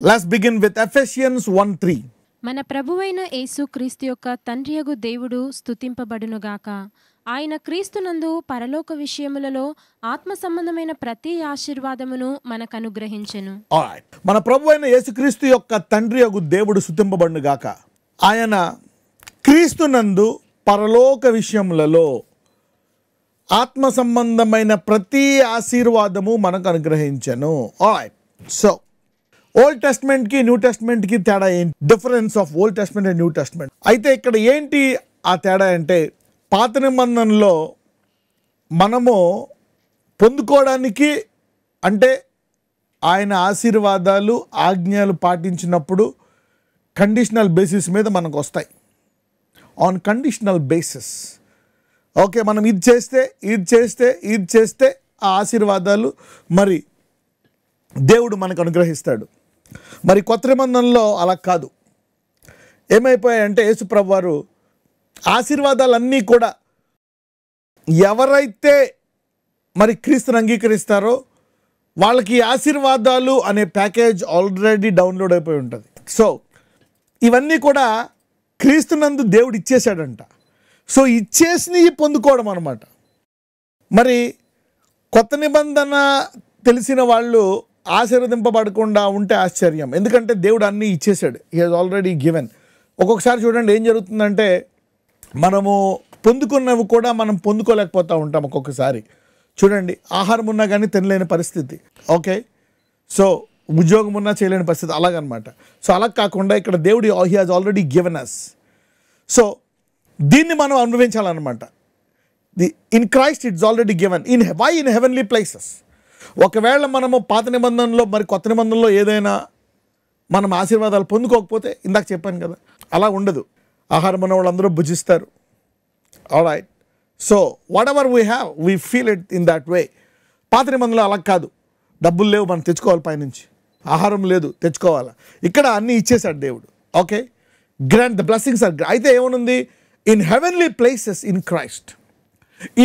Let's begin with Ephesians 1:3. మన ప్రభువైన యేసు క్రీస్తు యొక్క తండ్రియగు దేవుడు స్తుతింపబడునుగాక. ఆయన క్రీస్తునందు పరలోక విషయములలో ఆత్మ సంబంధమైన ప్రతి ఆశీర్వాదమును మనకు అనుగ్రహించెను. Alright. మన ప్రభువైన యేసుక్రీస్తు యొక్క తండ్రియగు దేవుడు స్తుతింపబడునుగాక. ఆయన క్రీస్తునందు పరలోక విషయములలో ఆత్మ సంబంధమైన ప్రతి ఆశీర్వాదము మనకు అనుగ్రహించెను. Alright. So ఓల్డ్ టెస్ట్మెంట్కి న్యూ టెస్ట్మెంట్కి తేడా ఏంటి? Difference of old testament and new testament. అయితే ఇక్కడ ఏంటి ఆ తేడా అంటే, పాత నిబంధనలో మనము పొందుకోవడానికి అంటే ఆయన ఆశీర్వాదాలు ఆజ్ఞలు పాటించినప్పుడు కండిషనల్ బేసిస్ మీద మనకు వస్తాయి. On conditional basis. ఓకే, మనం ఇది చేస్తే ఆ ఆశీర్వాదాలు మరి దేవుడు మనకు అనుగ్రహిస్తాడు. మరి కొత్త నిబంధనలో అలా కాదు. ఏమైపోయాయంటే యేసుప్రభు వారు ఆశీర్వాదాలన్నీ కూడా ఎవరైతే మరి క్రీస్తుని అంగీకరిస్తారో వాళ్ళకి ఆశీర్వాదాలు అనే ప్యాకేజ్ ఆల్రెడీ డౌన్లోడ్ అయిపోయి ఉంటుంది. సో ఇవన్నీ కూడా క్రీస్తునందు దేవుడు ఇచ్చేశాడంట. సో ఇచ్చేసినవి పొందుకోవడం అన్నమాట. మరి కొత్త నిబంధన తెలిసిన వాళ్ళు ఆశీర్వదింపబడకుండా ఉంటే ఆశ్చర్యం. ఎందుకంటే దేవుడు అన్నీ ఇచ్చేసాడు. He has already given. ఒక్కొక్కసారి చూడండి ఏం జరుగుతుందంటే, మనము పొందుకున్నవి కూడా మనం పొందుకోలేకపోతూ ఉంటాం. ఒక్కొక్కసారి చూడండి, ఆహారం ఉన్నా కానీ తినలేని పరిస్థితి. ఓకే, సో ఉద్యోగం ఉన్నా చేయలేని పరిస్థితి, అలాగనమాట. సో అలా కాకుండా ఇక్కడ దేవుడు he has already given us. So దీన్ని మనం అనుభవించాలన్నమాట. In Christ it's already given. Why in heavenly places. ఒకవేళ మనము పాత నిబంధనలో మరి కొత్త నిబంధనలో ఏదైనా మనం ఆశీర్వాదాలు పొందుకోకపోతే, ఇందాక చెప్పాను కదా, అలా ఉండదు. ఆహారం ఉన్న వాళ్ళందరూ భుజిస్తారు. Alright. So whatever we have we feel it in that way. పాత నిబంధనలో అలా కాదు. డబ్బులు లేవు, మనం తెచ్చుకోవాలి పైనుంచి. ఆహారం లేదు, తెచ్చుకోవాలి. ఇక్కడ అన్నీ ఇచ్చేశాడు దేవుడు. Okay, grant the blessings are. అయితే ఏమనుంది? In heavenly places in Christ.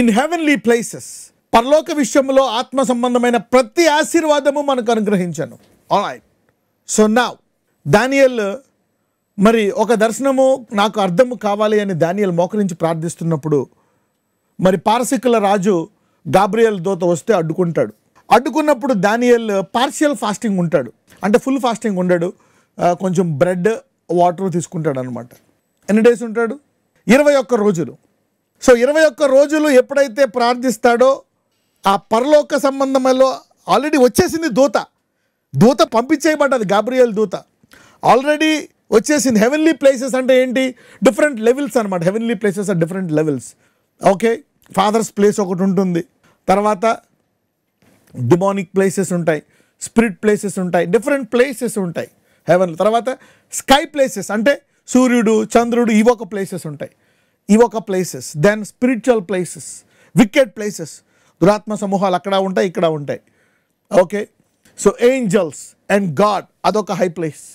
In heavenly places, పరలోక విషయంలో ఆత్మ సంబంధమైన ప్రతి ఆశీర్వాదము మనకు అనుగ్రహించాను. ఆల్రైట్. సో నౌ దానియేల్ మరి ఒక దర్శనము నాకు అర్థము కావాలి అని దానియేల్ మోకరించి ప్రార్థిస్తున్నప్పుడు మరి పారసికుల రాజు గాబ్రియల్ దూత వస్తే అడ్డుకుంటాడు. అడ్డుకున్నప్పుడు దానియేల్ పార్షియల్ ఫాస్టింగ్ ఉంటాడు. అంటే ఫుల్ ఫాస్టింగ్ ఉండడు, కొంచెం బ్రెడ్ వాటర్ తీసుకుంటాడు అనమాట. ఎన్ని డేస్ ఉంటాడు? 21 రోజులు. సో 21 రోజులు ఎప్పుడైతే ప్రార్థిస్తాడో ఆ పరలోక సంబంధంలో ఆల్రెడీ వచ్చేసింది దూత పంపించేయబడ్డది. గాబ్రియల్ దూత ఆల్రెడీ వచ్చేసింది. హెవెన్లీ ప్లేసెస్ అంటే ఏంటి? డిఫరెంట్ లెవెల్స్ అనమాట. Heavenly places are different levels. Okay, father's place ఒకటి ఉంటుంది, తర్వాత డిమానిక్ ప్లేసెస్ ఉంటాయి, స్పిరిట్ ప్లేసెస్ ఉంటాయి, డిఫరెంట్ ప్లేసెస్ ఉంటాయి హెవెన్. తర్వాత స్కై ప్లేసెస్ అంటే సూర్యుడు చంద్రుడు, ఇవొక ప్లేసెస్ ఉంటాయి, ఇవొక places. Then spiritual places, wicked places, దురాత్మ సమూహాలు అక్కడ ఉంటాయి, ఇక్కడ ఉంటాయి. Okay, so angels and God, అదొక హై ప్లేస్.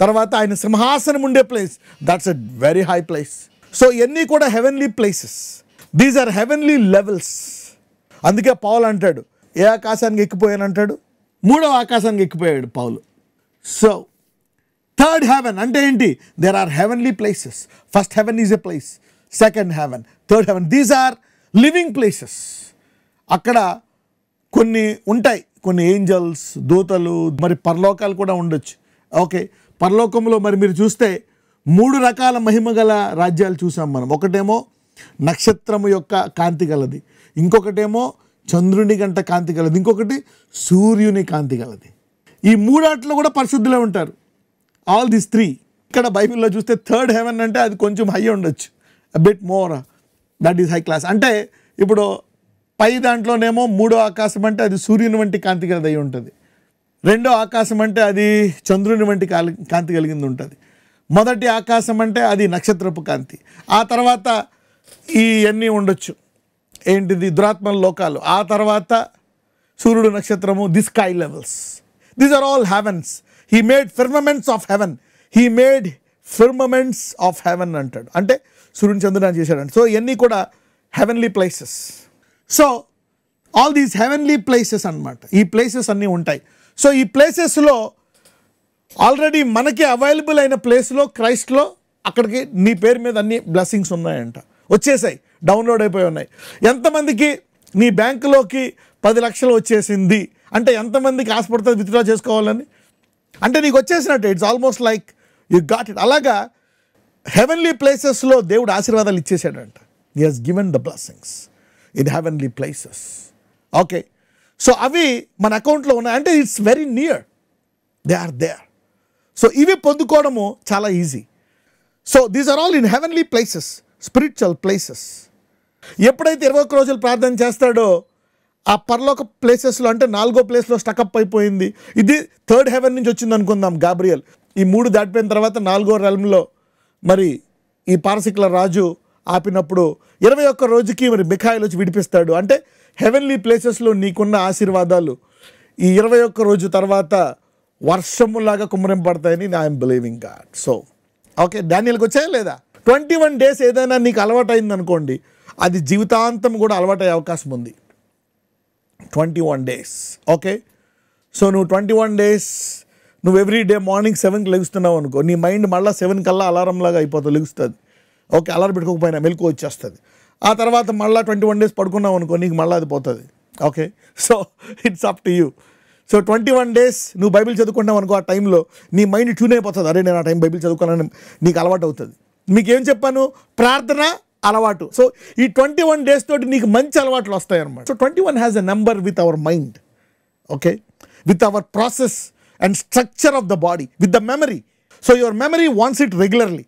తర్వాత ఆయన సింహాసనం ఉండే place, that's a very high place. So ఇవన్నీ కూడా heavenly places. These are heavenly levels. అందుకే పౌలు అంటాడు, ఏ ఆకాశానికి ఎక్కిపోయాను అంటాడు? 3వ ఆకాశానికి ఎక్కిపోయాడు పౌలు. సో థర్డ్ హెవెన్ అంటే ఏంటి? There are heavenly places. First heaven is a place, second heaven, third heaven. These are living places. అక్కడ కొన్ని ఉంటాయి, కొన్ని ఏంజల్స్, దూతలు, మరి పరలోకాలు కూడా ఉండొచ్చు. ఓకే, పరలోకంలో మరి మీరు చూస్తే 3 రకాల మహిమ గల రాజ్యాలు చూసాం మనం. ఒకటేమో నక్షత్రము యొక్క కాంతి గలది, ఇంకొకటేమో చంద్రుని గంట కాంతి గలది, ఇంకొకటి సూర్యుని కాంతి గలది. ఈ 3 కూడా పరిశుద్ధులే ఉంటారు. All these 3. ఇక్కడ బైబిల్లో చూస్తే థర్డ్ హెవెన్ అంటే అది కొంచెం హై ఉండొచ్చు, a bit more, that is high class. అంటే ఇప్పుడు పై దాంట్లోనేమో 3వ ఆకాశం అంటే అది సూర్యుని వంటి కాంతి గలది అయి ఉంటుంది. 2వ ఆకాశం అంటే అది చంద్రుని వంటి కాంతి కలిగింది ఉంటుంది. మొదటి ఆకాశం అంటే అది నక్షత్రపు కాంతి. ఆ తర్వాత ఇవన్నీ ఉండొచ్చు, ఏంటిది దురాత్మల లోకాలు. ఆ తర్వాత సూర్యుడు, నక్షత్రము, the sky levels. These are all heavens. He made firmaments of heaven. He made firmaments of heaven అంటాడు. అంటే సూర్యుని చంద్రుని చేశాడంట. సో ఇవన్నీ కూడా heavenly places. So all these heavenly places అన్నమాట. ఈ ప్లేసెస్ అన్నీ ఉంటాయి. సో ఈ ప్లేసెస్లో ఆల్రెడీ మనకి అవైలబుల్ అయిన ప్లేస్లో క్రైస్ట్లో అక్కడికి నీ పేరు మీద అన్ని బ్లెస్సింగ్స్ ఉన్నాయంట, వచ్చేసాయి, డౌన్లోడ్ అయిపోయి ఉన్నాయి. ఎంతమందికి నీ బ్యాంకులోకి 10 లక్షలు వచ్చేసింది అంటే ఎంతమందికి ఆశపడుతుంది విత్డ్రా చేసుకోవాలని? అంటే నీకు వచ్చేసినట్టు, it's almost like you got it. అలాగా హెవెన్లీ ప్లేసెస్లో దేవుడు ఆశీర్వాదాలు ఇచ్చేసాడంట. He has given the blessings in heavenly places. Okay, so అవి మన అకౌంట్లో ఉన్నాయి అంటే it's very near, they are there. So ఇవి పొందుకోవడము చాలా easy. So these are all in heavenly places, spiritual places. ఎప్పుడైతే 21 రోజులు ప్రార్థన చేస్తాడో ఆ పరలోక ప్లేసెస్లో, అంటే 4వ ప్లేస్లో స్టకప్ అయిపోయింది. ఇది 3rd హెవెన్ నుంచి వచ్చింది అనుకుందాం, గాబ్రియల్. ఈ 3 దాటిపోయిన తర్వాత 4వ రెల్మ్లో మరి ఈ పారసికుల రాజు ఆపినప్పుడు 21 రోజుకి మరి మిఖాయిల్ వచ్చి విడిపిస్తాడు. అంటే హెవెన్లీ ప్లేసెస్లో నీకున్న ఆశీర్వాదాలు ఈ 21 రోజు తర్వాత వర్షములాగా కుమ్మరింపడతాయని I'm believing God. So okay, డానియల్కి వచ్చాయా లేదా? 21 డేస్ ఏదైనా నీకు అలవాటు అయింది అనుకోండి, అది జీవితాంతం కూడా అలవాటయ్యే అవకాశం ఉంది. 21 డేస్. ఓకే, సో నువ్వు 21 డేస్ నువ్వు ఎవ్రీ డే మార్నింగ్ 7కి లెగుస్తున్నావు అనుకో, నీ మైండ్ మళ్ళీ 7 కల్లా అలారం లాగా అయిపోతుంది, లెగుస్తుంది. ఓకే, అలారం పెట్టుకోకపోయినా మెలకు వచ్చేస్తుంది. ఆ తర్వాత మళ్ళీ 21 డేస్ పడుకున్నావు అనుకో, నీకు మళ్ళీ అది పోతుంది. Okay, so it's up to you. So 21 days నువ్వు బైబిల్ చదువుకుంటావు అనుకో, ఆ టైంలో నీ మైండ్ ట్యూన్ అయిపోతుంది. అరే నేను ఆ టైం బైబిల్ చదువుకోవాలని నీకు అలవాటు అవుతుంది. మీకేం చెప్పాను? ప్రార్థన అలవాటు. సో ఈ 21 డేస్ తోటి నీకు మంచి అలవాట్లు వస్తాయి అన్నమాట. So 21 has a number with our mind, okay, with our process and structure of the body, with the memory. So your memory wants it regularly,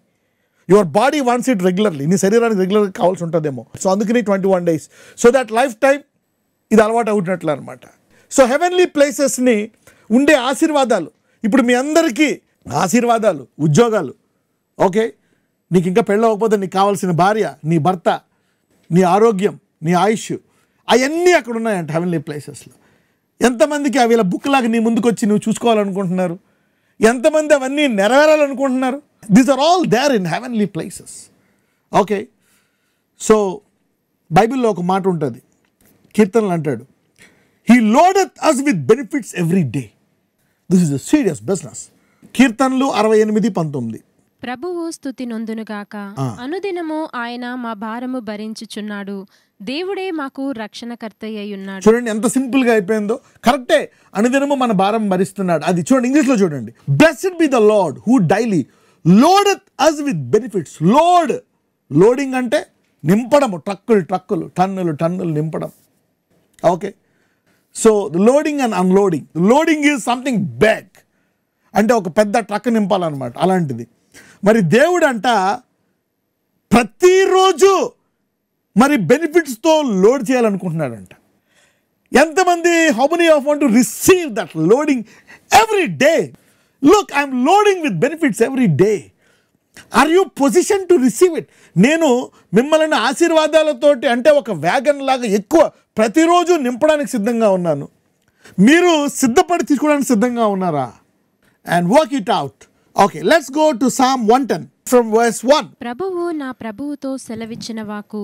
your body wants it regularly. నీ శరీరానికి రెగ్యులర్గా కావాల్సి ఉంటుందేమో. సో అందుకని 21 days, so that life time ఇది అలవాటు అవుతున్నట్లు అనమాట. సో హెవెన్లీ ప్లేసెస్ని ఉండే ఆశీర్వాదాలు, ఇప్పుడు మీ అందరికీ ఆశీర్వాదాలు, ఉద్యోగాలు, ఓకే, నీకు ఇంకా పెళ్ళి అవ్వకపోతే నీకు కావాల్సిన భార్య, నీ భర్త, నీ ఆరోగ్యం, నీ ఆయుష్, అవన్నీ అక్కడ ఉన్నాయంట హెవెన్లీ ప్లేసెస్లో. ఎంతమందికి అవి ఇలా బుక్ లాగా నీ ముందుకు వచ్చి నువ్వు చూసుకోవాలనుకుంటున్నారు? ఎంతమంది అవన్నీ నెరవేరాలనుకుంటున్నారు? These are all there in heavenly places. Okay, so బైబిల్లో ఒక మాట ఉంటుంది, కీర్తనలు అంటాడు, he loadeth us with benefits every day. This is a serious business. కీర్తనలు 68:19. ప్రభువు స్తుతి నొందునుగాక. అనుదినము ఆయన మా భారము భరించుచున్నాడు. దేవుడే మాకు రక్షణకర్త అయ్యున్నాడు. చూడండి ఎంత సింపుల్ గా అయిపోయిందో. కరెక్టే, అనుదినము మన భారం భరిస్తున్నాడు. అది చూడండి, ఇంగ్లీష్లో చూడండి, blessed be the lord who daily loadeth us with benefits. Loading అంటే నింపడము, ట్రక్కులు టన్నులు నింపడం. Okay, so loading and unloading. Loading is something bag, అంటే ఒక పెద్ద ట్రక్ నింపాలన్నమాట, అలాంటిది. మరి దేవుడు అంట ప్రతిరోజు మరి బెనిఫిట్స్తో లోడ్ చేయాలనుకుంటున్నాడంట. ఎంతమంది, how many of want to receive that loading every day? Look, I'm loading with benefits every day. Are you position to receive it? నేను మిమ్మల్ని ఆశీర్వాదాలతోటి, అంటే ఒక వ్యాగన్ లాగా ఎక్కువ ప్రతిరోజు నింపడానికి సిద్ధంగా ఉన్నాను. మీరు సిద్ధపడి తీసుకోవడానికి సిద్ధంగా ఉన్నారా? And work it out. Okay, let's go to Psalm 110 from verse 1. ప్రభువు నా ప్రభువుతో సెలవిచ్చిన వాకు,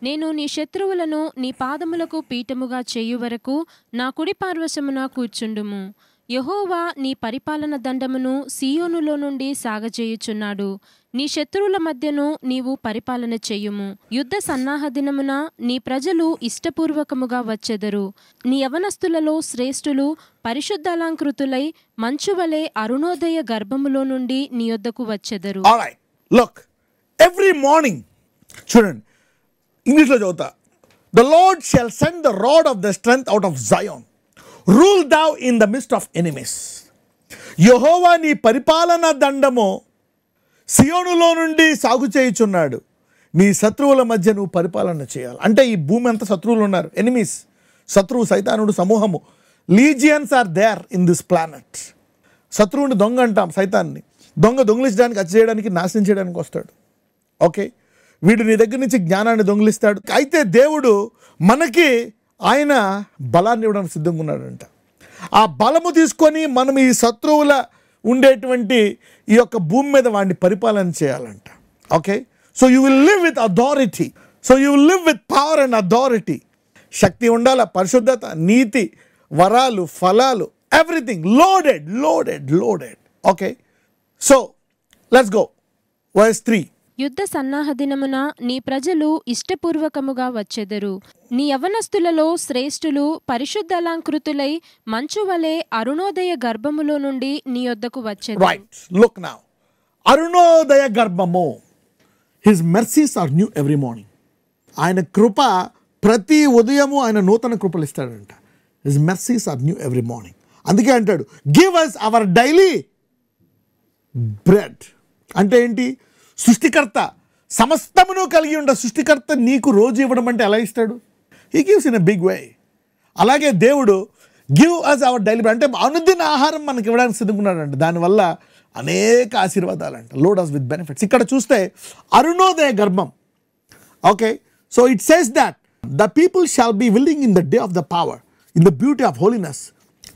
నేను నీ శత్రువులను నీ పాదములకు పీఠముగా చేయు వరకు నా కుడి పార్శ్వమున కూర్చుండుము. యెహోవా నీ పరిపాలన దండమును సీయోనులో నుండి సాగజేయుచున్నాడు. నీ శత్రువుల మధ్యను నీవు పరిపాలన చెయ్యుము. యుద్ధ సన్నాహ దినమున నీ ప్రజలు ఇష్టపూర్వకముగా వచ్చెదరు. నీ యవనస్తులలో శ్రేష్ఠులు పరిశుద్ధాలంకృతులై మంచువలే అరుణోదయ గర్భములో నుండి నీ యొద్దకు వచ్చెదరు. Alright, look, every morning, చూడండి ఇంగ్లీష్లో చదువుతా, the Lord shall send the rod of the strength out of Zion. Rule thou in the midst of enemies. యెహోవా నీ పరిపాలన దండము సియోనులో నుండి సాగు చేయుచున్నాడు. నీ శత్రువుల మధ్య నువ్వు పరిపాలన చేయాలి. అంటే ఈ భూమి అంతా శత్రువులు ఉన్నారు, ఎనిమీస్, శత్రువు, సైతానుడు సమూహము, legions are there in this planet. శత్రువుని దొంగ అంటాం, సైతాన్ని. దొంగిలించడానికి, హత్య చేయడానికి, నాశనం చేయడానికి వస్తాడు. ఓకే, వీడు నీ దగ్గర నుంచి జ్ఞానాన్ని దొంగిలిస్తాడు. అయితే దేవుడు మనకి ఆయన బలాన్ని ఇవ్వడానికి సిద్ధంగా ఉన్నాడంట. ఆ బలము తీసుకొని మనం ఈ శత్రువుల ఉండేటువంటి ఈ యొక్క భూమి మీద వాడిని పరిపాలన చేయాలంట. Okay, so you will live with authority. So you will live with power and authority. శక్తి ఉండాల, పరిశుద్ధత, నీతి, వరాలు, ఫలాలు, everything loaded. Okay, so let's go. Verse 3. యుద్ధ సన్నాహ దినమున నీ ప్రజలు ఇష్టపూర్వకముగా వచ్చెదరు. నీ యవనస్తులలో శ్రేష్ఠులు పరిశుద్ధాలంకృతులై మంచువలే అరుణోదయ గర్భములో నుండి నీ యొద్దకు వచ్చెదరు. Right, look now. అరుణోదయ గర్భము. His mercies are new every morning. ఆయన కృప ప్రతి ఉదయము ఆయన నూతన కృపలు ఇస్తాడంట. His mercies are new every morning. అందుకే అంటాడు, give us our daily bread. అంటే ఏంటి? సృష్టికర్త, సమస్తమును కలిగి ఉండే సృష్టికర్త నీకు రోజు ఇవ్వడం అంటే ఎలా ఇస్తాడు? He gives in a big way. అలాగే దేవుడు give us our daily bread అంటే అనుదిన ఆహారం మనకి ఇవ్వడానికి సిద్ధంగా దానివల్ల అనేక ఆశీర్వాదాలు అంట. Load us with benefits. ఇక్కడ చూస్తే అరుణోదయ గర్భం. Okay, so it says that the people shall be willing in the day of the power, in the beauty of holiness.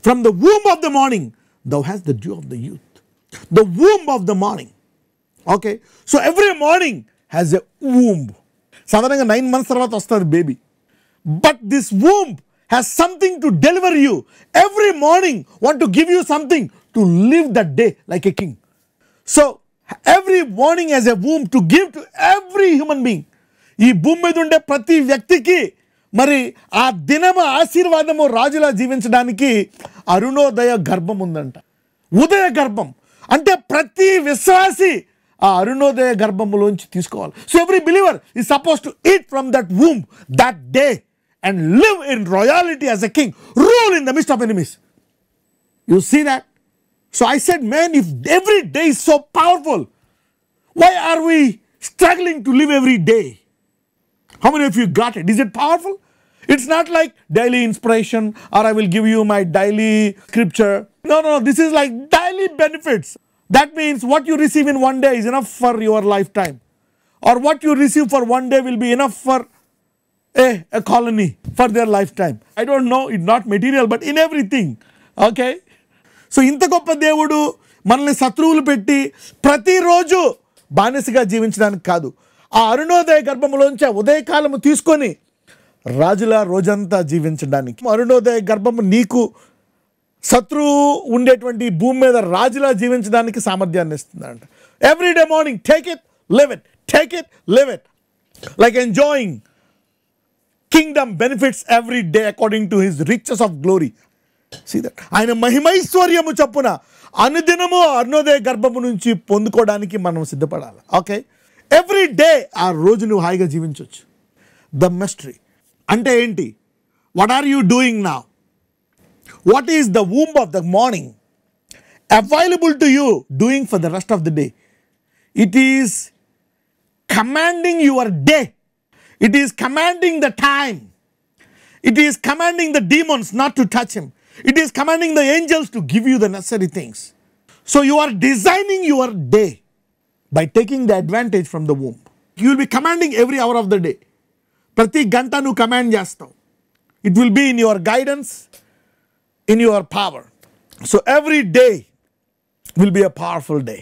From the womb of the morning thou hast the dew of the youth. The womb of the morning. Okay, so every morning has a womb. సాధారణంగా 9 months తర్వాత వస్తుంది baby. But this womb has something to deliver you. Every morning want to give you something to live that day like a king. So every morning has a womb to give to every human being. ఈ భూమి మీద ఉండే ప్రతి వ్యక్తికి మరి ఆ దినము ఆశీర్వాదము రాజులా జీవించడానికి అరుణోదయ గర్భం ఉందంట. ఉదయ గర్భం అంటే ప్రతి విశ్వాసి ఆ అరుణోదయ గర్భములోంచి తీసుకోవాలి. So every believer is suppose to eat from that womb that day and live in royalty as a king, rule in the midst of enemies. You see that? So I said, man, if every day is so powerful, why are we struggling to live every day? How many of you got it? Is it powerful? It's not like daily inspiration or I will give you my daily scripture. No. This is like daily benefits. That means what you receive in one day is enough for your lifetime. Or what you receive for one day will be enough for a colony for their lifetime. I don't know, it's not material, but in everything. Okay? So ఇంత గొప్ప దేవుడు మనల్ని శత్రువులు పెట్టి ప్రతిరోజు బానిసగా జీవించడానికి కాదు, ఆ అరుణోదయ గర్భములోంచి ఉదయకాలము తీసుకొని రాజులా రోజంతా జీవించడానికి. అరుణోదయ గర్భము నీకు శత్రువు ఉండేటువంటి భూమి మీద రాజులా జీవించడానికి సామర్థ్యాన్ని ఇస్తుందంట. Everyday morning take it, live it, take it, live it, like enjoying kingdom benefits every day according to his riches of glory. See that? ఆయన మహిమైశ్వర్యము చొప్పున అనుదినము అరుణోదయ గర్భము నుంచి పొందుకోవడానికి మనం సిద్ధపడాలి. ఓకే, ఎవ్రీ డే ఆ రోజు నువ్వు హాయిగా జీవించవచ్చు. ద మిస్టరీ అంటే ఏంటి? What are you doing now? What is the womb of the morning available to you doing for the rest of the day? It is commanding your day. It is commanding the time. It is commanding the demons not to touch him. It is commanding the angels to give you the necessary things. So you are designing your day by taking the advantage from the womb. You will be commanding every hour of the day. Prati ganta nu command చేస్తావు. It will be in your guidance, in your power. So every day will be a powerful day.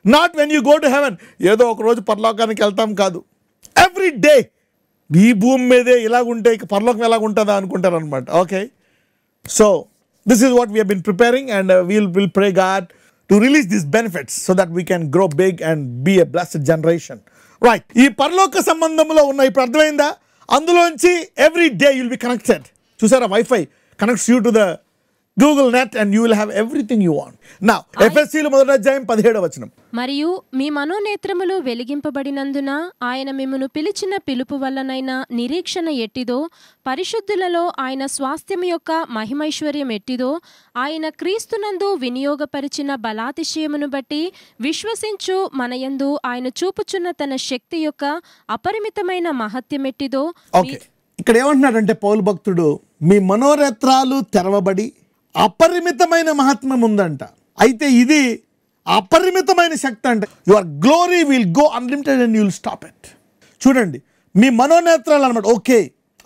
Not when you go to heaven. ఏదో ఒక రోజు పరలోకానికి వెళ్తాం కాదు. Every day. ఈ భూమి మీదే ఇలాగుంటే ఇక పరలోకం ఎలాగుంటుందా అనుకుంటారు అనమాట. Okay, so this is what we have been preparing, and we'll pray God to release these benefits so that we can grow big and be a blessed generation. Right, ఈ పరలోక సంబంధంలో ఉన్న ఇప్పుడు అర్థమైందా? అందులోంచి every day you'll be connected. చూసారా, wifi connects you to the Google net and you will have everything you want. Now, ఎఫెసీయుల 1:17 మరియు మీ మనోనేత్రములు వెలిగింపబడినందున ఆయన మిమ్మును పిలిచిన పిలుపు వల్లనైనా నిరీక్షణ ఎట్టిదో, పరిశుద్ధులలో ఆయన స్వాస్థ్యము యొక్క మహిమైశ్వర్యం ఎట్టిదో, ఆయన క్రీస్తునందు వినియోగపరిచిన బలాతిశయమును బట్టి విశ్వసించు మనయందు ఆయన చూపుచున్న తన శక్తి యొక్క అపరిమితమైన మహత్యం ఎట్టిదో. ఓకే, ఇక్కడ ఏమంటున్నాడంటే పౌలు భక్తుడు, మీ మనోనేత్రాలు తెరవబడి అపరిమితమైన మహాత్మ్యం ఉందంట. అయితే ఇది అపరిమితమైన శక్తి అంట. Your glory will go unlimited and you will stop it. చూడండి, మీ మనోనేత్రాలు అనమాట. ఓకే,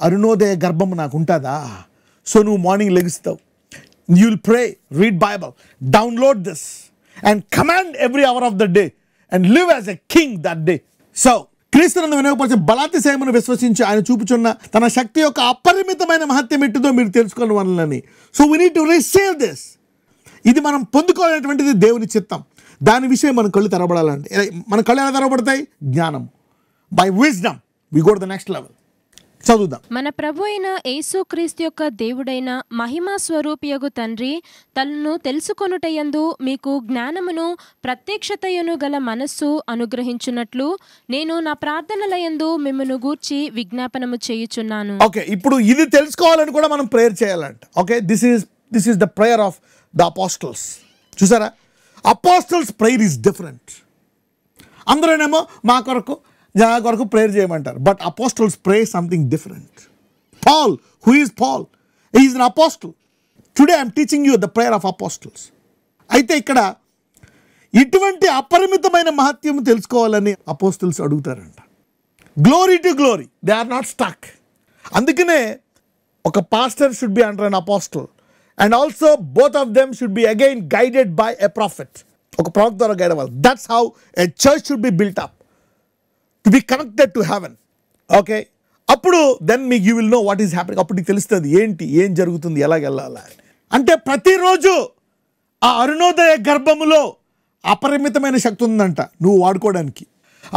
అరుణోదయ గర్భం నాకు ఉంటుందా? సో నువ్వు మార్నింగ్ లెగిస్తావు, you will pray, read bible, download this and command every hour of the day and live as a king that day. So క్రీస్తునందు వినియోగపరిచే బలాతిశయమును విశ్వసించి ఆయన చూపుచున్న తన శక్తి యొక్క అపరిమితమైన మహత్యం ఎట్టిదో మీరు తెలుసుకుని వలనని. So we need to receive this. ఇది మనం పొందుకోవాలనేటువంటిది దేవుని చిత్తం. దాని విషయం మన కళ్ళు తెరవబడాలంటే మన కళ్ళు ఎలా తెరవబడతాయి? జ్ఞానం. By wisdom we go to the next level. చదువుదాం. మన ప్రభు అయిన యేసుక్రీస్తు యొక్క దేవుడైన మహిమా స్వరూపియగు తండ్రి తనను తెలుసుకొనుటయందు మీకు జ్ఞానమును ప్రత్యక్షతయును గల మనస్సు అనుగ్రహించున్నట్లు నేను నా ప్రార్థనలయందు మిమ్మను గూర్చి విజ్ఞాపనము చేయుచున్నాను. ఓకే, ఇప్పుడు ఇది తెలుసుకోవాలని కూడా మనం ప్రేయర్ చేయాలంట. Okay, this is the prayer of the apostles. చూసారా, అపోస్టల్స్ ప్రేయర్ ఈస్ డిఫరెంట్. అందరూనేమో మా కొరకు జనాల కొరకు ప్రేయర్ చేయమంటారు, but apostles pray something different. Paul, who is Paul? He is an apostle. Today I'm teaching you the prayer of apostles. అయితే ఇక్కడ ఇటువంటి అపరిమితమైన మహత్యం తెలుసుకోవాలని అపోస్టల్స్ అడుగుతారంట. Glory to glory, they are not stuck. అందుకనే ఒక pastor should be under an apostle and also both of them should be again guided by a prophet. ఒక ప్రవక్త ద్వారా గైడ్ అవ్వాలి. That's how a church should be built up, to be connected to heaven. Okay, అప్పుడు then మీకు you will know what is happening. అప్పుడు నీకు తెలుస్తుంది ఏం జరుగుతుంది, ఎలాగెళ్ళాలి. అంటే ప్రతిరోజు ఆ అరుణోదయ గర్భములో అపరిమితమైన శక్తి ఉందంట నువ్వు వాడుకోవడానికి.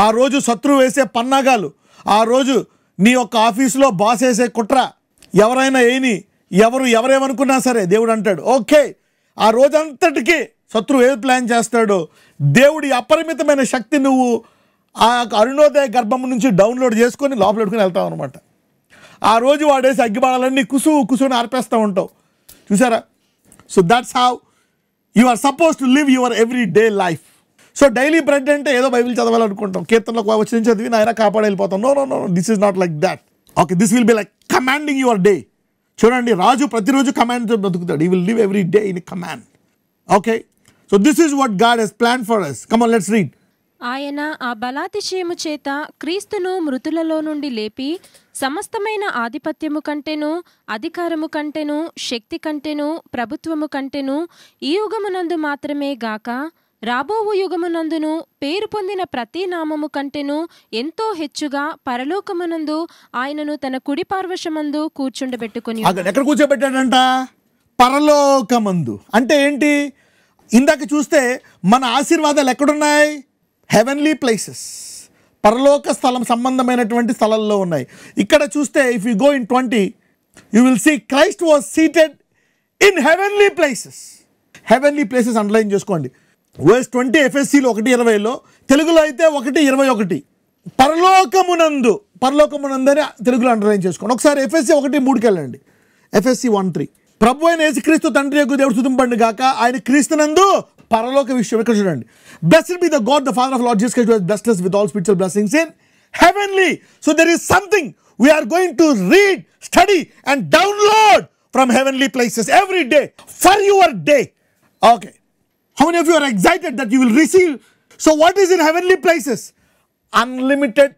ఆ రోజు శత్రువు వేసే పన్నాగాలు, ఆ రోజు నీ యొక్క ఆఫీసులో బాస్ వేసే కుట్ర, ఎవరైనా ఎవరేమనుకున్నా సరే దేవుడు అంటాడు ఓకే. ఆ రోజంతటికి శత్రువు ఏది ప్లాన్ చేస్తాడో దేవుడి అపరిమితమైన శక్తి నువ్వు ఆ అరుణోదయ గర్భం నుంచి డౌన్లోడ్ చేసుకొని లోపల పెట్టుకుని వెళ్తావు అనమాట. ఆ రోజు వాడేసి అగ్గిబాణాలన్నీ కుసుని ఆర్పేస్తూ ఉంటావు. చూసారా? So that's how you are suppose to live your every day life. So daily bread అంటే ఏదో బైబిల్ చదవాలనుకుంటాం, కీర్తనలో వచ్చి చదివి నాయన కాపాడి వెళ్ళిపోతాం. No, this is not like that. Okay, this will be like commanding your day. చూడండి, రాజు ప్రతిరోజు కమాండ్తో బతుకుతాడు. He will live every day in command. Okay, so this is what God has plan for us. Come on, let's read. ఆయన ఆ బలాతిశయము చేత క్రీస్తును మృతులలో నుండి లేపి సమస్తమైన ఆధిపత్యము కంటెను, అధికారము కంటెను, శక్తి కంటెను, ప్రభుత్వము కంటెను ఈ యుగమునందు మాత్రమే గాక రాబోవు యుగమునందును పేరు పొందిన ప్రతి నామము కంటెను ఎంతో హెచ్చుగా పరలోకమునందు ఆయనను తన కుడి పార్వశమందు కూర్చుండబెట్టుకొని. ఎక్కడ కూర్చోబెట్టాడంట? పరలోకమందు. అంటే ఏంటి? ఇందాక చూస్తే మన ఆశీర్వాదాలు ఎక్కడున్నాయి? హెవెన్లీ ప్లేసెస్, పరలోక స్థలం సంబంధమైనటువంటి స్థలాల్లో ఉన్నాయి. ఇక్కడ చూస్తే if you go in 20 you will see Christ was seated in heavenly places. Heavenly places underline చేసుకోండి. వర్స్ 20 ఎఫ్ఎస్సిలో 1:20, తెలుగులో అయితే 1:21. పరలోకమునందని తెలుగులో అండర్లైన్ చేసుకోండి. ఒకసారి ఎఫ్ఎస్సి 1:3కి వెళ్ళండి. ఎఫ్ఎస్సి 1:3. ప్రభు అయిన యేసుక్రీస్తు తండ్రి యొక్క దేవుడు స్తుతింపబడును గాక, ఆయన క్రీస్తునందు పరలోక విషయం. ఇక్కడ చూడండి, blessed be the God the Father of Lord Jesus Christ who has blessed us with all spiritual blessings in heavenly. So there is something we are going to read, study and download from heavenly places every day for your day. Okay, how many of you are excited that you will receive? So what is in heavenly places? Unlimited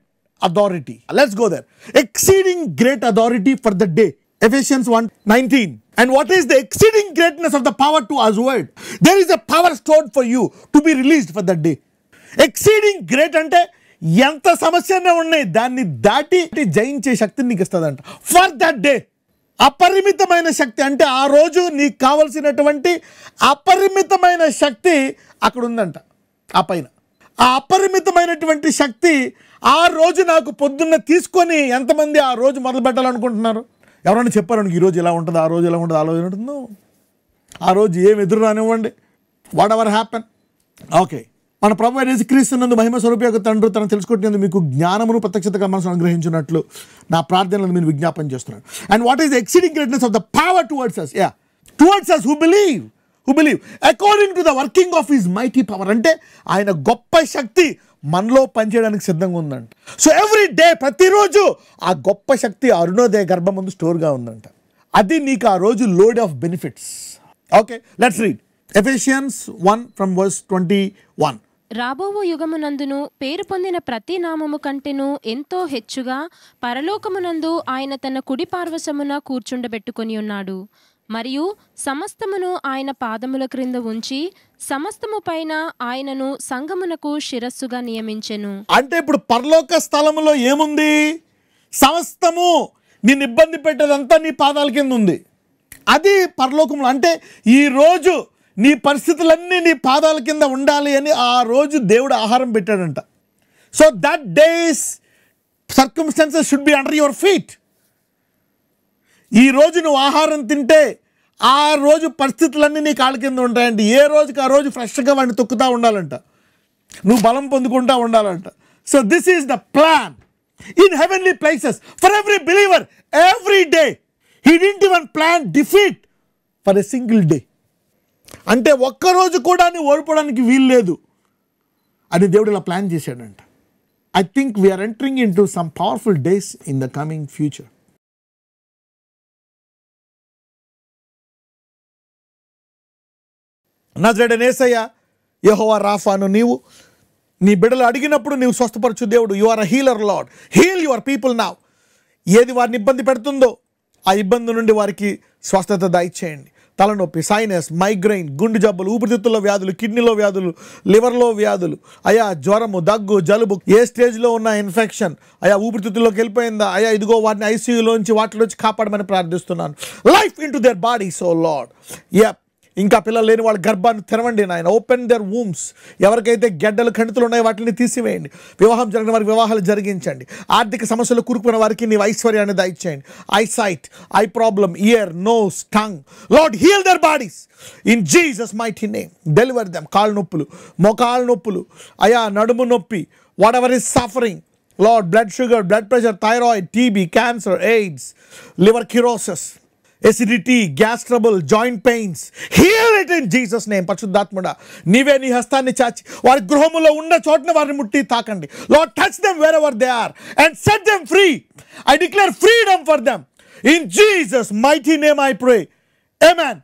authority. Let's go there. Exceeding great authority for the day. Ephesians 1:19. And what is the exceeding greatness of the power to us word? There is a power stored for you to be released for that day. Exceeding great అంటే ఎంత సమస్యనే ఉన్నాయి దాన్ని దాటి జయించే శక్తిని నీకు ఇస్తుందంట for that day. అపరిమితమైన శక్తి అంటే ఆ రోజు నీకు కావలసినటువంటి అపరిమితమైన శక్తి అక్కడ ఉందంట. ఆ పైన ఆ అపరిమితమైనటువంటి శక్తి ఆ రోజు నాకు పొద్దున్న తీసుకొని ఎంతమంది ఆ రోజు మొదలు పెట్టాలనుకుంటున్నారు? ఎవరైనా చెప్పారు ఈరోజు ఇలా ఉంటుంది, ఆ రోజు ఇలా ఉంటుంది, ఆ రోజు ఎలా ఉంటుందో, ఆ రోజు ఏం ఎదురు రానివ్వండి, వాట్ ఎవర్ హ్యాపెన్. ఓకే, మన ప్రభు అయిన యేసుక్రీస్తునందు మహిమ స్వరూపి యొక్క తండ్రి తనను తెలుసుకుంటున్నందుకు మీకు జ్ఞానమును ప్రత్యక్షతగా మనసు అనుగ్రహించినట్లు నా ప్రార్థనలను మీరు విజ్ఞాపన చేస్తున్నాను. And what is the exceeding greatness of the power towards us? Towards us who believe according to the working of his mighty power. అంటే ఆయన గొప్ప శక్తి మనలో పనిచేయడానికి సిద్ధంగా ఉందంట. సో ఎవ్రీ డే, ప్రతిరోజు ఆ గొప్ప శక్తి అరుణోదయ గర్భం ముందు స్టోర్గా ఉందంట. అది నీకు ఆ రోజు load of benefits. Okay, let's read Ephesians 1 from verse 21. రాబోవు యుగమునందును పేరు పొందిన ప్రతి నామము కంటెను ఎంతో హెచ్చుగా పరలోకమునందు ఆయన తన కుడి పార్వశమున కూర్చుండబెట్టుకొని ఉన్నాడు. మరియు సమస్తమును ఆయన పాదముల క్రింద ఉంచి సమస్తము పైన ఆయనను సంఘమునకు శిరస్సుగా నియమించెను. అంటే ఇప్పుడు పరలోక స్థలములో ఏముంది? సమస్తము నిన్ను ఇబ్బంది పెట్టేదంతా నీ పాదాల కింద ఉంది. అది పరలోకంలో. అంటే ఈరోజు నీ పరిస్థితులన్నీ నీ పాదాల కింద ఉండాలి అని ఆ రోజు దేవుడు ఆహారం పెట్టాడంట. So that days circumstances should be under your feet. ఈ రోజు నువ్వు ఆహారం తింటే ఆ రోజు పరిస్థితులన్నీ నీ కాళ్ళ కింద ఉంటాయండి. ఏ రోజుకి ఆ రోజు ఫ్రెష్గా వాడిని తొక్కుతూ ఉండాలంట, నువ్వు బలం పొందుకుంటూ ఉండాలంట. So this is the plan in heavenly places for every believer every day. He didn't even plan defeat for a single day. అంటే ఒక్కరోజు కూడా నీ ఓడిపోవడానికి వీలు లేదు అని దేవుడు ఇలా ప్లాన్ చేశాడంట. I think we are entering into some powerful days in the coming future. నజరేయుడైన యేసయ్య, యెహోవా రాఫాను, నీవు నీ బిడ్డలు అడిగినప్పుడు నీవు స్వస్థపరచు దేవుడు. You are a healer Lord. Heal your people now. ఏది వారిని ఇబ్బంది పెడుతుందో ఆ ఇబ్బంది నుండి వారికి స్వస్థత దయచేయండి. తలనొప్పి, సైనస్, మైగ్రెయిన్, గుండె జబ్బులు, ఊపిరితిత్తుల వ్యాధులు, కిడ్నీలో వ్యాధులు, లివర్లో వ్యాధులు, అయా జ్వరము, దగ్గు, జలుబు, ఏ స్టేజ్లో ఉన్న ఇన్ఫెక్షన్, అయా ఊపిరితిత్తుల్లోకి వెళ్ళిపోయిందా, అయా ఇదిగో వాటిని ఐసీయూలోంచి వాటిలోంచి కాపాడమని ప్రార్థిస్తున్నాను. Life into their bodies O Lord. ఇంకా పిల్లలు లేని వాళ్ళ గర్భాన్ని తెరవండి నాయన. Open their wombs. ఎవరికైతే గెడ్డలు, కణితులు ఉన్నాయో వాటిని తీసివేయండి. వివాహం జరిగిన వారికి వివాహాలు జరిగించండి. ఆర్థిక సమస్యలు కూరుకున్న వారికి నీవు ఐశ్వర్యాన్ని దయచేయండి. Eye sight, eye problem, ear, nose, tongue, lord heal their bodies in Jesus mighty name. Deliver them. కాళ్ళు నొప్పులు, మోకాళ్ళ నొప్పులు, అయా నడుము నొప్పి, whatever is suffering, lord blood sugar, blood pressure, thyroid, TB, cancer, AIDS, liver cirrhosis, acidity, gas trouble, joint pains, heal it in Jesus name. పరిశుద్ధాత్ముడా, నీవే నీ హస్తాన్ని చాచి వారి గృహములో ఉన్న చోటున వారిని ముట్టి తాకండి. Lord touch them wherever they are and set them free. I declare freedom for them in Jesus mighty name I pray. Amen.